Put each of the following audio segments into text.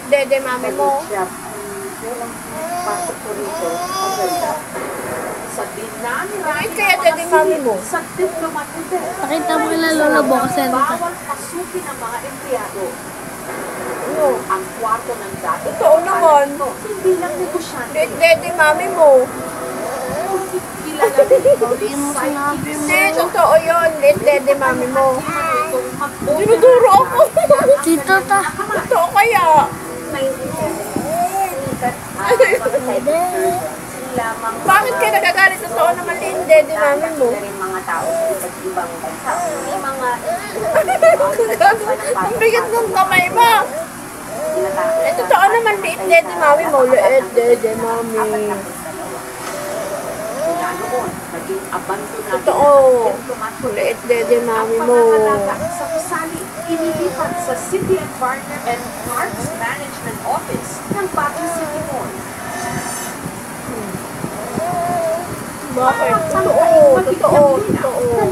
Dede, mami mo. Bakit kaya dede, mami mo? Pakita mo kila Lola Bo kasi ano ka. Bawal pasukin ang mga empleyado. Ang kwarto ng dati. Totoo naman. Hindi lang negosyante. Dede, mami mo. Kilala dito. Hindi, totoo yun. Dede, mami mo. Dinuduro ako. Tito ta. Totoo kaya. Bakit kayo nagagalit? Totoo naman din, dede, mami mo. Mga tao sa iba't ibang bansa. May mga Ang bigat ng kamay mo. Eh, totoo naman, liit, dede, mami mo. Liit, dede, mami. naging abandonado. Totoo. Liit, dede, mami mo. Ang pangangalaga sa Pusali, inilipat sa City Environment and Parks Management Office ng Baguio City Mall. Bakit? Totoo.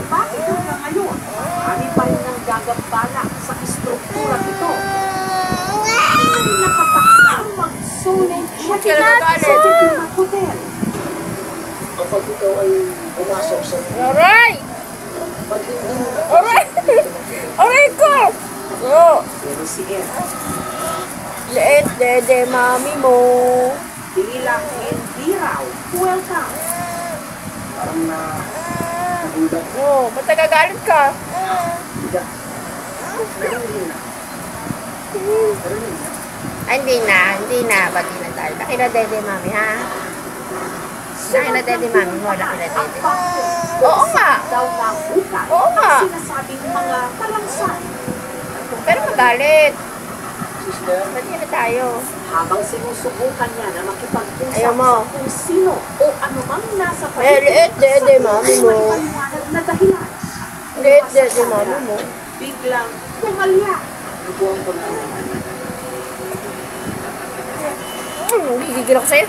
Bakit hanggang ngayon, marami pa rin ang gagambala sa istruktura nito. Nakatakdang mag-zoning sa Titima Hotel. Kapag ikaw ay pumasok sa Aray! Aray! Aray ko! Oh. Pero si Ed, Liit, dede, mami mo. tila hindi raw welcome. parang nagulat. Oh, ba't nagagalit ka? Hindi. Pero hindi na. Pero hindi na. Ay, hindi na. Ba't di na tayo? Laki na dede, mami, ha? Laki na dede, mami mo. Laki na dede. Oo nga. Daw na ukat. Oo nga. Sinasabing mga talangsan. Pero magalit. Sister, Ba't di na tayo? Habang sinusubukan niya na makipag-usap Ayaw mo. sa kung sino o anumang nasa Eh, liit, dede, mami mo. maliwanag na dahilan. Liit, dede, mami mo. Biglang tumalya. lubuhan ko na. Gigigil ako sa'yo.